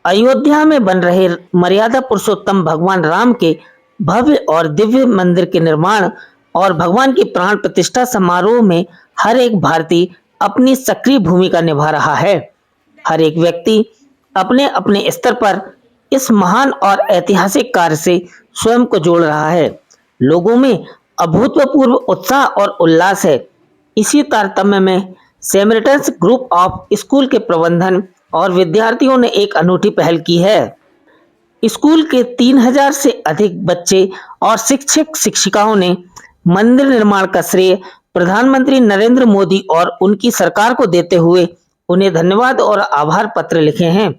अयोध्या में बन रहे मर्यादा पुरुषोत्तम भगवान राम के भव्य और दिव्य मंदिर के निर्माण और भगवान की प्राण प्रतिष्ठा समारोह में हर एक भारतीय अपनी सक्रिय भूमिका निभा रहा है। हर एक व्यक्ति अपने अपने स्तर पर इस महान और ऐतिहासिक कार्य से स्वयं को जोड़ रहा है। लोगों में अभूतपूर्व उत्साह और उल्लास है। इसी तारतम्य में सेमरिटन्स ग्रुप ऑफ स्कूल के प्रबंधन और विद्यार्थियों ने एक अनूठी पहल की है। स्कूल के 3000 से अधिक बच्चे और शिक्षक शिक्षिकाओं ने मंदिर निर्माण का श्रेय प्रधानमंत्री नरेंद्र मोदी और उनकी सरकार को देते हुए उन्हें धन्यवाद और आभार पत्र लिखे हैं।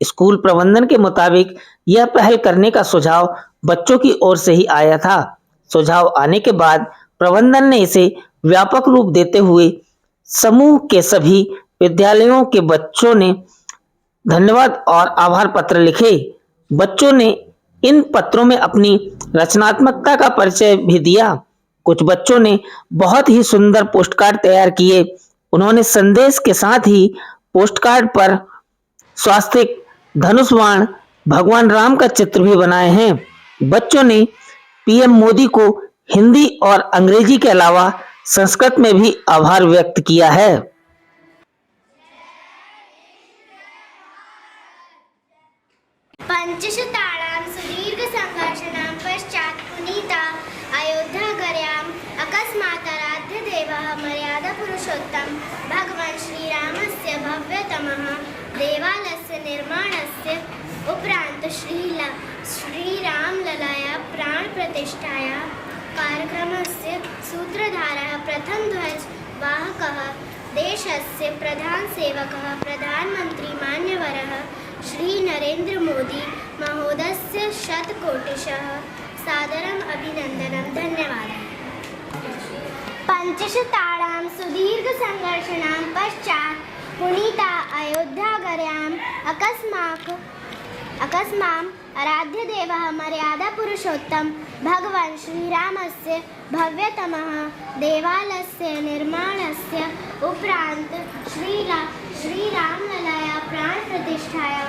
स्कूल प्रबंधन के मुताबिक यह पहल करने का सुझाव बच्चों की ओर से ही आया था। सुझाव आने के बाद प्रबंधन ने इसे व्यापक रूप देते हुए समूह के सभी विद्यालयों के बच्चों ने धन्यवाद और आभार पत्र लिखे। बच्चों ने इन पत्रों में अपनी रचनात्मकता का परिचय भी दिया। कुछ बच्चों ने बहुत ही सुंदर पोस्टकार्ड तैयार किए। उन्होंने संदेश के साथ ही पोस्टकार्ड पर स्वास्तिक, धनुष बाण, भगवान राम का चित्र भी बनाए हैं। बच्चों ने पीएम मोदी को हिंदी और अंग्रेजी के अलावा संस्कृत में भी आभार व्यक्त किया है। पंचशताणां सुदीर्घसङ्घर्षणां पश्चात् पुनीता अयोध्यागर्याम् अकस्मादाराध्यदेवः मर्यादापुरुषोत्तम भगवान् श्रीरामस्य भव्यतमः देवालयस्य निर्माणस्य उपरान्त श्रीरामललाया प्राणप्रतिष्ठाया कार्यक्रमस्य सूत्रधारः प्रथमध्वजवाहकः देशस्य प्रधानसेवकः प्रधानमन्त्री मान्यवरः श्री नरेंद्र मोदी महोदयस्य शतकोटिशः सादरम् अभिनन्दनं धन्यवादः। पंचशताणां सुदीर्घसङ्घर्षणां पश्चात् पुनीता अयोध्यागर्याम् अकस्मात् आराध्यदेवः मर्यादापुरुषोत्तम भगवान् श्रीरामस्य भव्यतमः देवालयस्य निर्माणस्य उपरान्त श्रीरामललाया प्राणप्रतिष्ठाया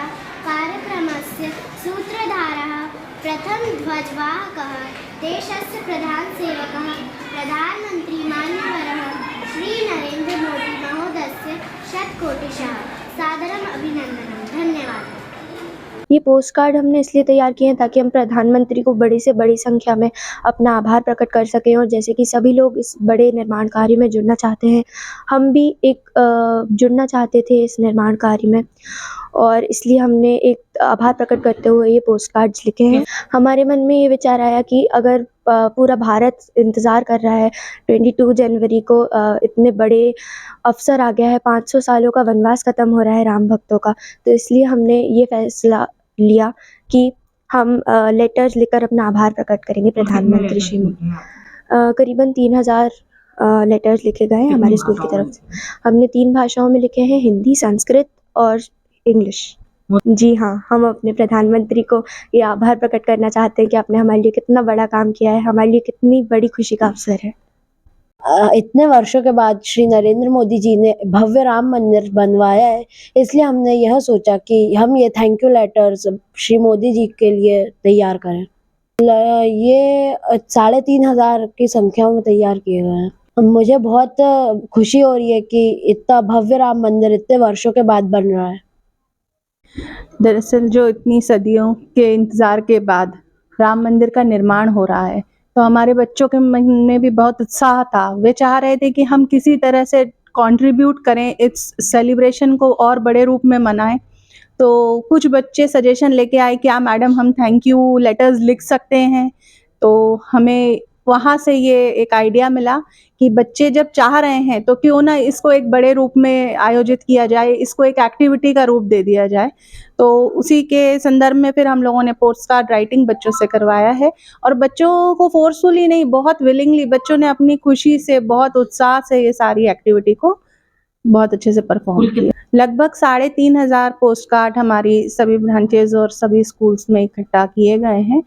कार्यक्रमस्य सूत्रधारः प्रथमध्वजवाहकः देशस्य प्रधानसेवकः प्रधानमन्त्री मान्यवरः श्री नरेंद्र मोदी महोदयस्य शतकोटिशः सादरम् अभिनन्दनं धन्यवादः। ये पोस्ट कार्ड हमने इसलिए तैयार किए हैं ताकि हम प्रधानमंत्री को बड़ी से बड़ी संख्या में अपना आभार प्रकट कर सकें, और जैसे कि सभी लोग इस बड़े निर्माण कार्य में जुड़ना चाहते हैं, हम भी एक जुड़ना चाहते थे इस निर्माण कार्य में, और इसलिए हमने एक आभार प्रकट करते हुए ये पोस्ट कार्ड्स लिखे हैं। हमारे मन में ये विचार आया कि अगर पूरा भारत इंतज़ार कर रहा है 22 जनवरी को, इतने बड़े अवसर आ गया है, 500 सालों का वनवास ख़त्म हो रहा है राम भक्तों का, तो इसलिए हमने ये फैसला लिया कि हम लेटर्स लिखकर अपना आभार प्रकट करेंगे प्रधानमंत्री श्री मोदी। करीबन 3000 लेटर्स लिखे गए हैं हमारे स्कूल की तरफ से। हमने 3 भाषाओं में लिखे हैं, हिंदी, संस्कृत और इंग्लिश। जी हाँ, हम अपने प्रधानमंत्री को ये आभार प्रकट करना चाहते हैं कि आपने हमारे लिए कितना बड़ा काम किया है, हमारे लिए कितनी बड़ी खुशी का अवसर है। इतने वर्षों के बाद श्री नरेंद्र मोदी जी ने भव्य राम मंदिर बनवाया है, इसलिए हमने यह सोचा कि हम ये thank you letters Shri Modi ji के लिए तैयार करें। ये 3500 की संख्या में तैयार किए गए हैं। मुझे बहुत खुशी हो रही है कि इतना भव्य राम मंदिर इतने वर्षों के बाद बन रहा है। दरअसल जो इतनी सदियों के इंतज़ार के बाद राम मंदिर का निर्माण हो रहा है, तो हमारे बच्चों के मन में भी बहुत उत्साह था। वे चाह रहे थे कि हम किसी तरह से कंट्रीब्यूट करें, इस सेलिब्रेशन को और बड़े रूप में मनाएं। तो कुछ बच्चे सजेशन लेके आए कि मैडम हम थैंक यू लेटर्स लिख सकते हैं। तो हमें वहाँ से ये एक आइडिया मिला कि बच्चे जब चाह रहे हैं तो क्यों ना इसको एक बड़े रूप में आयोजित किया जाए, इसको एक एक्टिविटी का रूप दे दिया जाए। तो उसी के संदर्भ में फिर हम लोगों ने पोस्ट कार्ड राइटिंग बच्चों से करवाया है, और बच्चों को फोर्सफुली नहीं, बहुत विलिंगली बच्चों ने अपनी खुशी से, बहुत उत्साह से ये सारी एक्टिविटी को बहुत अच्छे से परफॉर्म किया। लगभग 3500 पोस्ट कार्ड हमारी सभी ब्रांचेज और सभी स्कूल्स में इकट्ठा किए गए हैं।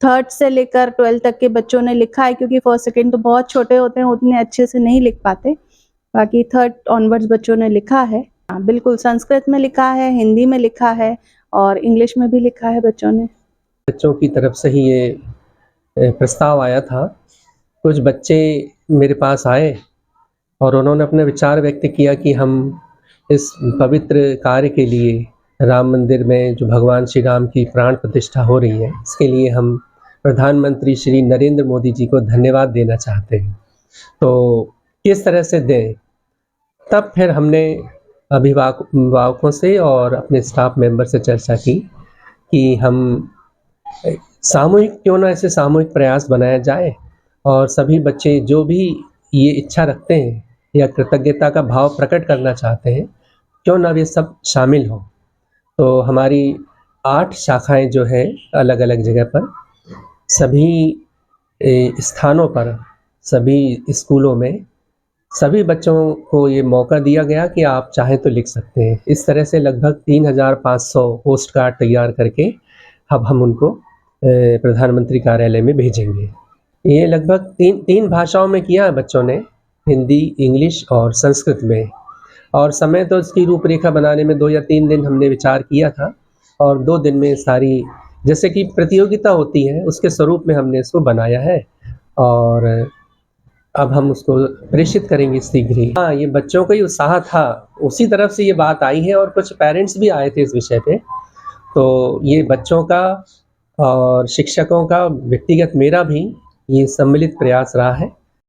3rd से लेकर 12th तक के बच्चों ने लिखा है, क्योंकि 1st, 2nd तो बहुत छोटे होते हैं, उतने अच्छे से नहीं लिख पाते। बाकी 3rd ऑनवर्ड्स बच्चों ने लिखा है। बिल्कुल संस्कृत में लिखा है, हिंदी में लिखा है, और इंग्लिश में भी लिखा है बच्चों ने। बच्चों की तरफ से ही ये प्रस्ताव आया था। कुछ बच्चे मेरे पास आए और उन्होंने अपने विचार व्यक्त किया कि हम इस पवित्र कार्य के लिए, राम मंदिर में जो भगवान श्री राम की प्राण प्रतिष्ठा हो रही है, इसके लिए हम प्रधानमंत्री श्री नरेंद्र मोदी जी को धन्यवाद देना चाहते हैं। तो किस तरह से दें? तब फिर हमने अभिभावकों से और अपने स्टाफ मेंबर से चर्चा की कि हम सामूहिक, क्यों ना ऐसे सामूहिक प्रयास बनाया जाए और सभी बच्चे जो भी ये इच्छा रखते हैं या कृतज्ञता का भाव प्रकट करना चाहते हैं, क्यों ना वे सब शामिल हों। तो हमारी 8 शाखाएं जो है अलग अलग जगह पर, सभी स्थानों पर, सभी स्कूलों में सभी बच्चों को ये मौका दिया गया कि आप चाहें तो लिख सकते हैं। इस तरह से लगभग 3500 पोस्ट कार्ड तैयार करके अब हम उनको प्रधानमंत्री कार्यालय में भेजेंगे। ये लगभग तीन भाषाओं में किया है बच्चों ने, हिंदी, इंग्लिश और संस्कृत में। और समय तो इसकी रूपरेखा बनाने में 2 या 3 दिन हमने विचार किया था और 2 दिन में सारी, जैसे कि प्रतियोगिता होती है उसके स्वरूप में हमने इसको बनाया है और अब हम उसको प्रेषित करेंगे शीघ्र ही। हाँ, ये बच्चों का ही उत्साह था, उसी तरफ से ये बात आई है और कुछ पेरेंट्स भी आए थे इस विषय पे। तो ये बच्चों का और शिक्षकों का, व्यक्तिगत मेरा भी ये सम्मिलित प्रयास रहा है